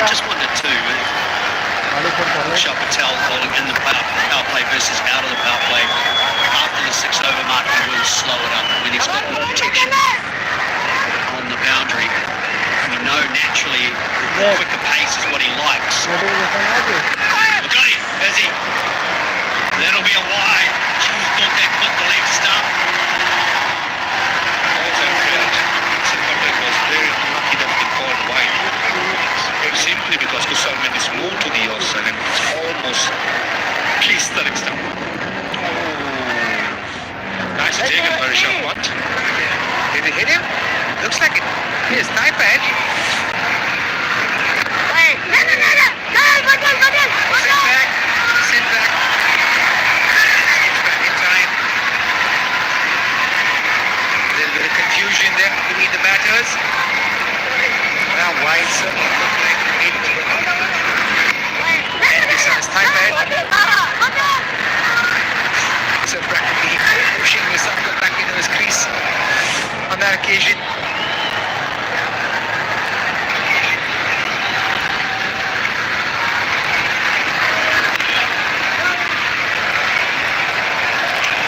Just 1-2. Shah Patel bowling in the power play versus out of the power play. After the 6-over mark, he will slow it up when he's got the protection on the boundary. We know naturally the quicker pace is what he likes. Look at him, has he? That'll be a wide. Gee, thought that put the left stump. Was very unlucky that he called wide. Simply because Kusal Mendes moved to the offside and it's almost kissed the leg stump. Nice taken by Rishabh Pant. Did it hit him? Looks like it. His thigh pad. Sent back. It's back in time. A little bit of confusion there between the batters. Now wide certainly looked like it. And this on his thigh pad. So practically pushing Nissanka back into his crease on that occasion.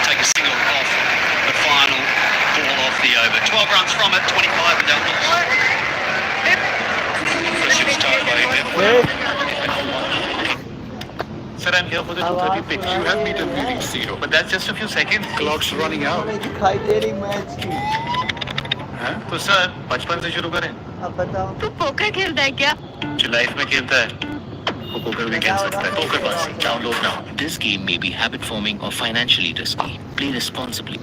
Take a single off the final ball off the over. 12 runs from it, 25 without loss. Impressive start by him. Sir, I'm here for the 230 pitch. You have me till reading 0, but that's just a few seconds. Clock's running out. हाँ? तो sir बचपन से शुरू करें. अब बताओ. तू poker खेलता है क्या? जो लाइफ में खेलता है वो पोकर भी खेल सकता है. Poker pass download now. This game may be habit forming or financially risky. Play responsibly.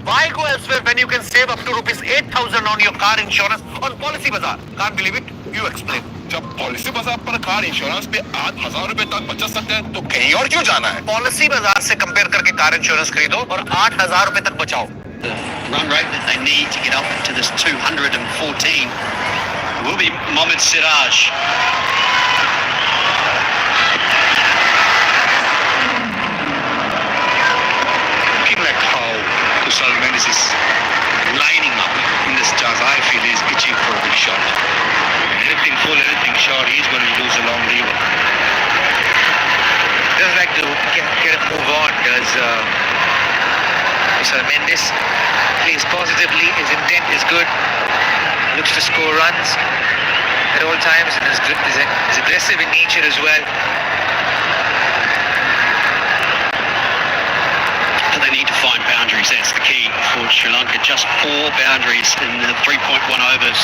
Why go elsewhere when you can save up to rupees 8,000 on your car insurance on Policy Bazaar? Can't believe it? You explain. जब policy बाजार पर car insurance पे 8,000 रुपए तक बचा सकते हैं तो कहीं और क्यों जाना है? पॉलिसी बाजार से कंपेयर करके कार इंश्योरेंस खरीदो और 8,000 रुपए तक बचाओ. The run rate that they need to get up to this 214 will be Mohammad Siraj. Looking like how Kusal Mendes is lining up in this chance, I feel he's itching for a big shot. Anything full, anything short, he's going to lose a long lever. Doesn't like to get a move on, does Kusal Mendes. Plays positively, his intent is good, looks to score runs at all times and is aggressive in nature as well. But they need to find boundaries, that's the key for Sri Lanka. Just 4 boundaries in the 3.1 overs.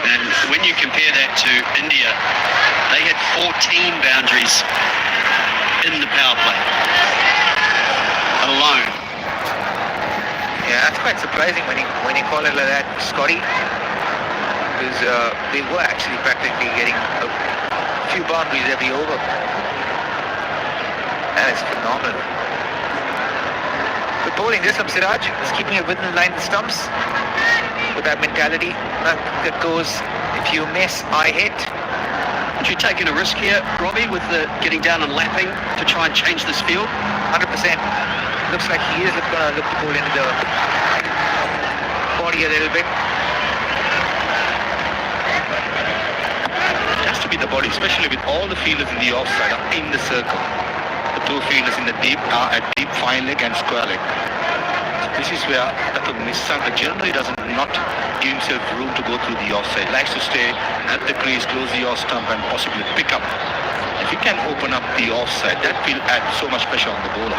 And when you compare that to India, they had 14 boundaries in the power play alone. Yeah, that's quite surprising when you call it like that, Scotty, because they were actually practically getting a few boundaries every over. That is phenomenal. But bowling this from Siraj is keeping it within the line of stumps with that mentality. That goes, if you miss, I hit. Would you taking a risk here, Robbie, with the getting down and lapping to try and change this field? 100%. Looks like he is going to look to pull into the body a little bit. It has to be the body, especially with all the fielders in the offside in the circle. The 2 fielders in the deep at deep fine leg and square leg. This is where Nissanka generally doesn't not give himself room to go through the offside. Likes to stay at the crease, close the off stump and possibly pick up. If he can open up the offside, that will add so much pressure on the bowler.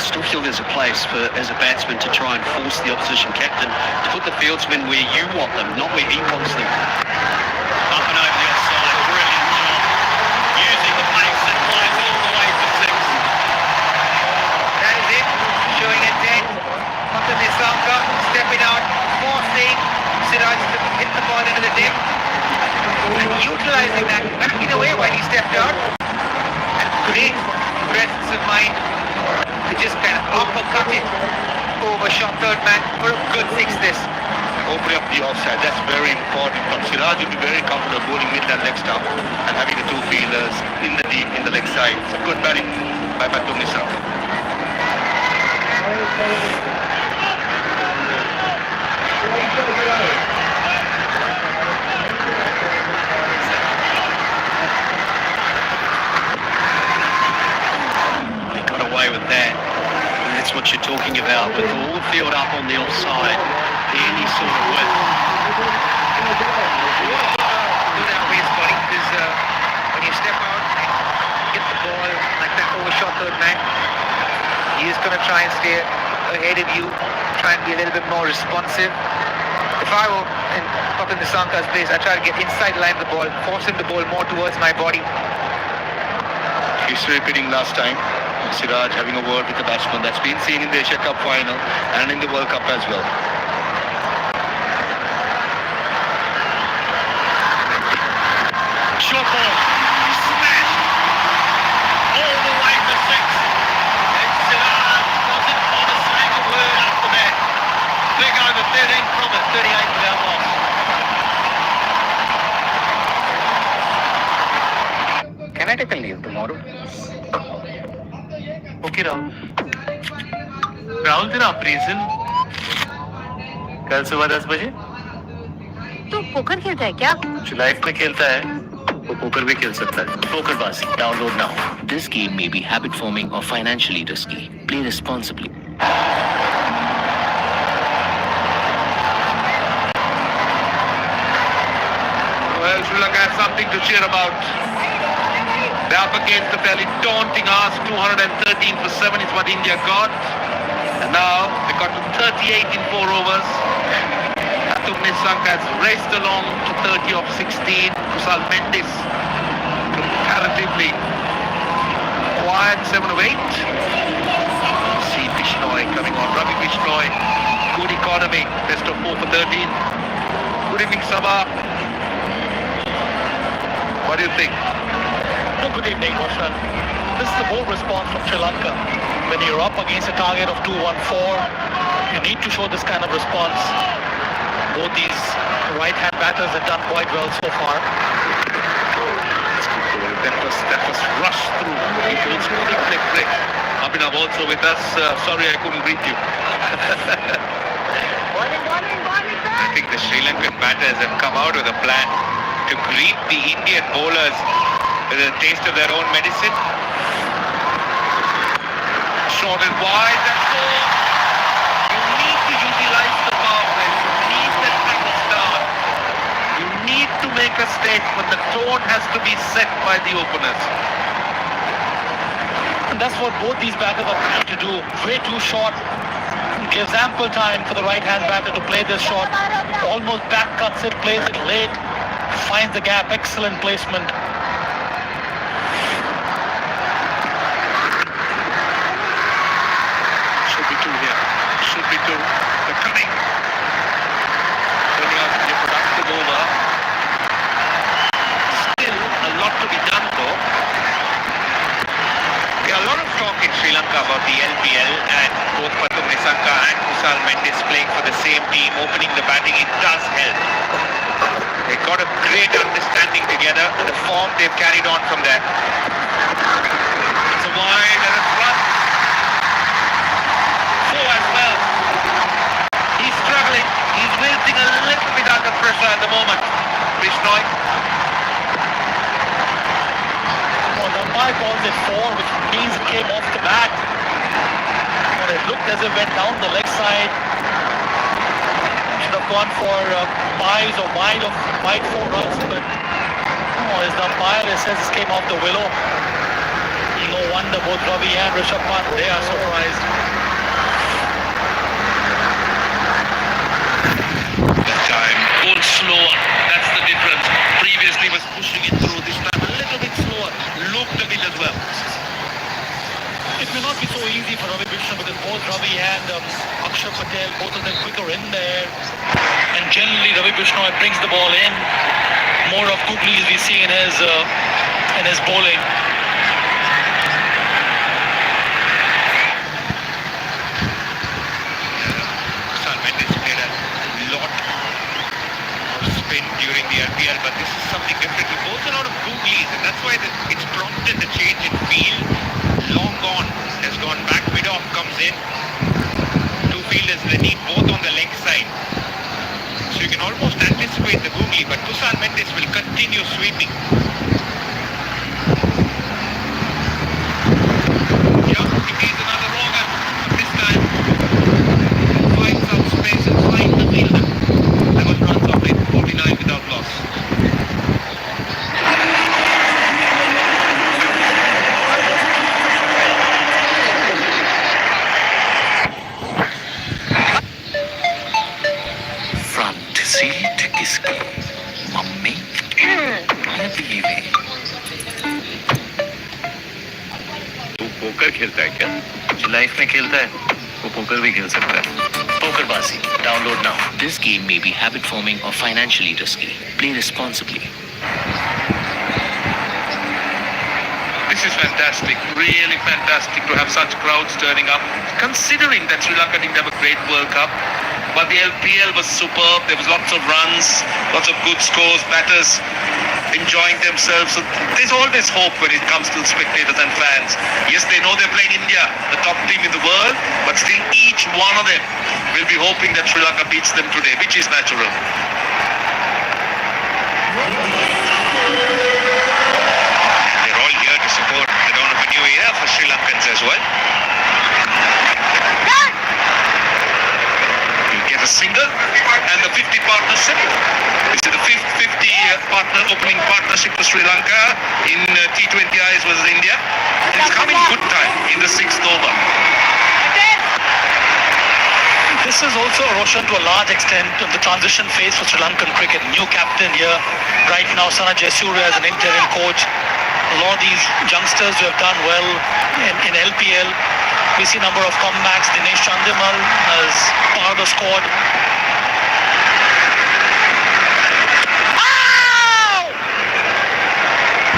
Still feel there's a place for, as a batsman, to try and force the opposition captain to put the fieldsmen where you want them, not where he wants them. Up and over the offside, brilliant job. Using the pace that flies all the way to 6. That is it. Showing intent. After Nissanka stepping out, forcing Siraj to hit the ball into the dip. And utilizing that, backing away while he stepped out. And great presence of mind to just kind of uppercut it over shot third man for a good 6 this. Opening up the offside, that's very important. But Siraj will be very comfortable bowling mid and leg stump and having the 2 fielders in the deep, in the leg side. It's a good batting by Nissanka. They got away with that. And that's what you're talking about. With all the field up on the offside, any sort of width. Do that way, Scotty, because when you step out and get the ball like that overshot third man, he's going to try and stay ahead of you, try and be a little bit more responsive. If I were in Kapil Nisanka's place, I'd try to get inside line of the ball, forcing the ball more towards my body. He's repeating last time. Siraj having a word with the batsman. That's been seen in the Asia Cup final and in the World Cup as well. Short ball. Smash. All the way to six. And Siraj doesn't want to say a word after that. Big over 13 from it. 38 without loss. Can I take a leave tomorrow? Okay Rahul Rahul तेरा appraisal कल सुबह 10 बजे तू poker खेलता है क्या? जो life में खेलता है वो पोकर भी खेल सकता है PokerBaazi download now This game may be habit forming or financially risky. Play responsibly. Well, Sri Lanka has something to cheer about. They're up against a fairly daunting ask. 213 for 7 is what India got. And now they got to 38 in 4 overs. Nisanka has raced along to 30 of 16. Kusal Mendis comparatively quiet 7 of 8. See Bishnoi coming on. Ravi Bishnoi, good economy, best of 4 for 13. Good evening, Sabah. What do you think? Good evening, Roshan. This is a bold response from Sri Lanka. When you're up against a target of 214, you need to show this kind of response. Both these right-hand batters have done quite well so far. That was rushed through. It was click. Abhinav also with us. Sorry I couldn't greet you. I think the Sri Lankan batters have come out with a plan to greet the Indian bowlers with a taste of their own medicine. Short and wide, that's all. You need to utilize the power play. You need that kind of start. You need to make a statement. The tone has to be set by the openers. And that's what both these batters are trying to do. Way too short. Gives ample time for the right-hand batter to play this shot. Almost back cuts it, plays it late. Finds the gap. Excellent placement. Should be 2 here. Should be 2. They're coming. Turning out to be a productive over. Still a lot to be done though. There are a lot of talk in Sri Lanka about the LPL and both Pathum Nisanka and Kusal Mendis playing for the same team, opening the batting. It does help. They got a great understanding together. The form they've carried on from there. It's a wide and a front. So as well. He's struggling. He's wilting a little bit under pressure at the moment. Bishnoi. Well, the umpire calls it 4, which means it came off the bat. Well, it looked as if it went down the leg side. Should have gone for buys or wide 4 runs, but as the umpire says, this came off the willow. No wonder both Ravi and Rishabh Pant, they are surprised. This time, goal slower. That's the difference. Previously was pushing it through. This time a little bit slower. Looked a bit as well. It may not be so easy for Ravi Krishna because both Ravi and Akshar Patel, both of them quicker in there. And generally Ravi Krishna brings the ball in. More of googlies we see in his bowling. Kusal Mendis played a lot of spin during the LPL, but this is something different. He bowls a lot of googlies, and that's why it's prompted the change in field. Long gone, has gone back, mid-off comes in. fielders they need both on the leg side. So you can almost anticipate the googly, but Kusal Mendes will continue sweeping. Yeah, he needs another wronger, but this time finds some space and finds the fielder. 11 runs off it, 49 without loss. Front seat किसकी mummy या बीवी तू poker खेलता है क्या? जो life में खेलता है वो पोकर भी खेल सकता है PokerBaazi download now this game may be habit forming or financially risky play responsibly This is fantastic, really fantastic to have such crowds turning up. Considering that Sri Lanka didn't have a great World Cup, but the LPL was superb. There was lots of runs, lots of good scores, batters enjoying themselves. So there's always hope when it comes to spectators and fans. Yes, they know they're playing India, the top team in the world, but still each one of them will be hoping that Sri Lanka beats them today, which is natural. They're all here to support the dawn of a new era for Sri Lankans as well. You get a single and the 50 partnership. This is the 50 opening partnership for Sri Lanka in T20 Is versus India. It's come in good time in the 6th over. This is also, Roshan, to a large extent, the transition phase for Sri Lankan cricket. New captain here. Right now, Sana Jayasuriya as an interim coach. A lot of these youngsters who have done well in LPL. We see a number of comebacks. Dinesh Chandimal as part of the squad.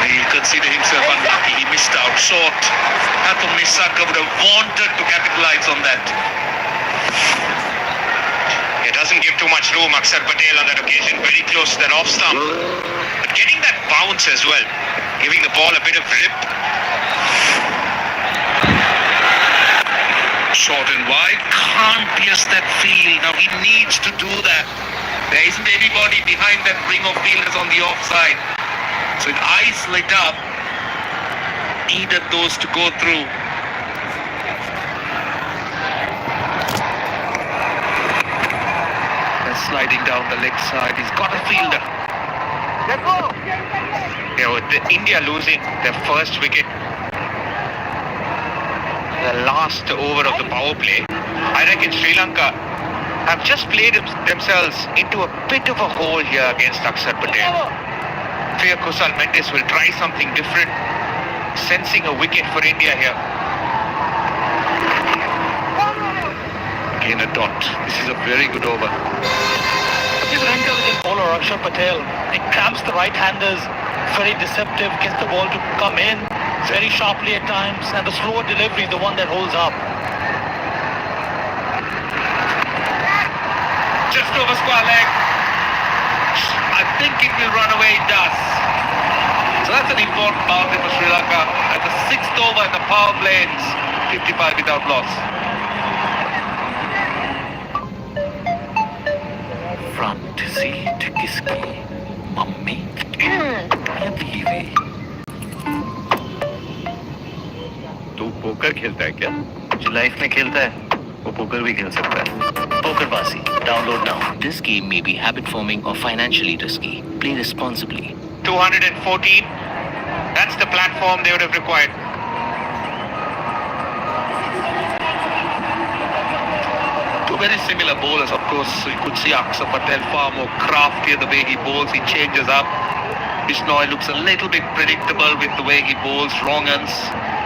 He'll consider himself unlucky. He missed out short. Hathum Nissanka would have wanted to capitalize on that. It doesn't give too much room, Akshar Patel on that occasion, very close to that off stump. But getting that bounce as well, giving the ball a bit of rip. Short and wide, can't pierce that field. Now he needs to do that. There isn't anybody behind that ring of fielders on the offside. So with eyes lit up, needed those to go through. Sliding down the leg side, he's got a fielder. You know, India losing their first wicket, the last over of the power play. I reckon Sri Lanka have just played themselves into a bit of a hole here against Akshar Patel. Fear Kusal Mendes will try something different, sensing a wicket for India here. Again a dot. This is a very good over. He's an intelligent bowler, Akshar Patel. He cramps the right-handers, very deceptive, gets the ball to come in very sharply at times, and the slower delivery, the one that holds up. Just over square leg. I think it will run away, it does. So that's an important boundary for Sri Lanka. At the 6th over at the power play, it's 55 without loss. front seat किसकी mummy या बीवी तू poker खेलता है क्या? जो life में खेलता है वो पोकर भी खेल सकता है PokerBaazi download now this game may be habit forming or financially risky play responsibly 214, that's the platform they would have required. Two very similar bowlers, of course. You could see Akshar Patel far more craftier the way he bowls. He changes up. Bishnoi looks a little bit predictable with the way he bowls. Wrong uns,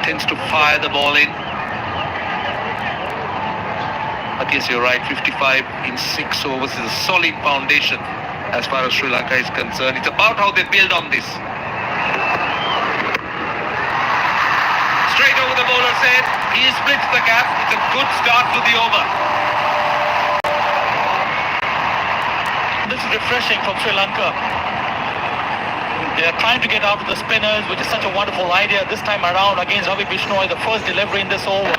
tends to fire the ball in. But yes, you're right. 55 in 6 overs is a solid foundation as far as Sri Lanka is concerned. It's about how they build on this. Straight over the bowler's head. He splits the gap. It's a good start to the over. This is refreshing from Sri Lanka. They are trying to get out of the spinners, which is such a wonderful idea. This time around against Ravi Bishnoi, the first delivery in this over,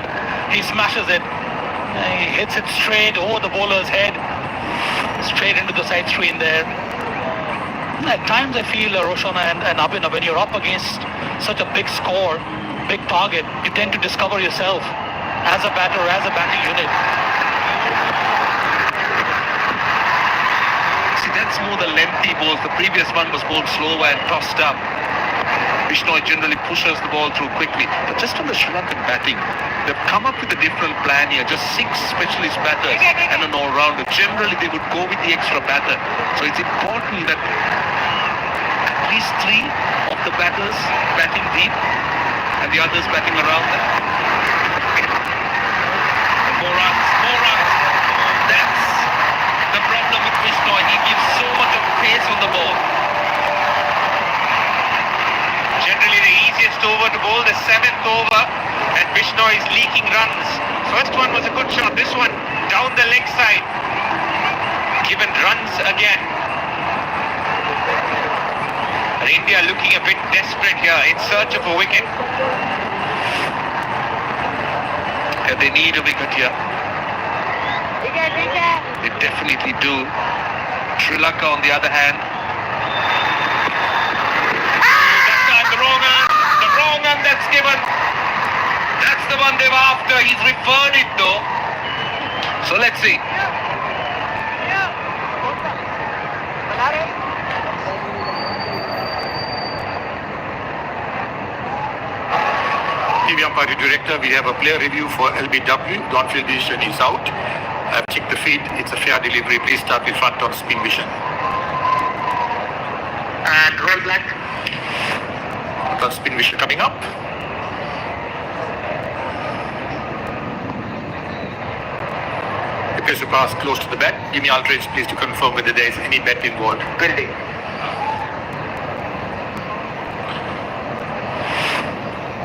he smashes it. He hits it straight over the bowler's head, straight into the side screen there. At times I feel, Roshana and Abhinav, when you're up against such a big score, big target, you tend to discover yourself as a batter, as a batting unit. See, that's more the lengthy balls. The previous one was bowled slower and tossed up. Bishnoi generally pushes the ball through quickly. But just on the Sri Lankan batting, they've come up with a different plan here. Just 6 specialist batters and an all-rounder. Generally, they would go with the extra batter. So it's important that at least 3 of the batters batting deep and the others batting around them. More runs, more runs. That's the problem with Bishnoi. He gives so much of pace on the ball. Generally the easiest over to bowl, the 7th over, and Bishnoi is leaking runs. First one was a good shot, this one down the leg side, given runs again. And India looking a bit desperate here, in search of a wicket. Yeah, they need a wicket here. They definitely do. Sri Lanka on the other hand, That's given. That's the one they're after. He's referred it though. so let's see. TV umpire director, we have a player review for LBW. The on-field decision is out. I've checked the feed. It's a fair delivery. Please start with front on spin vision. And roll black. Front on spin vision coming up. Appears to pass close to the bat. Give me Aldridge, please, to confirm whether there is any bat involved. Building.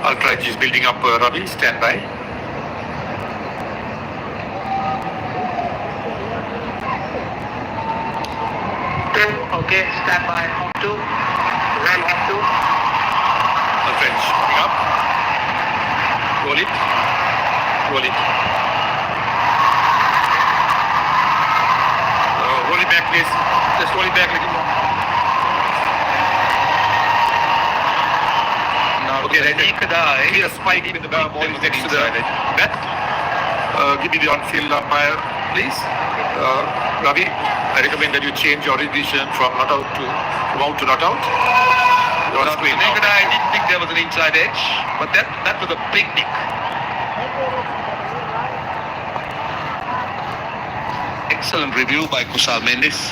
Aldridge is building up Ravi. Stand by. Okay, stand by. On 2. Well, on 2. Aldridge coming up. Roll it. Roll it. Roll it back, please. Just roll it back a little more. Okay, there's a clear spike in the ball next to the bat. Give me the on-field umpire, please. Ravi, I recommend that you change your decision from not out to out to not out. You're on screen now. Naked eye didn't think there was an inside edge, but that was a big nick. Excellent review by Kusal Mendis.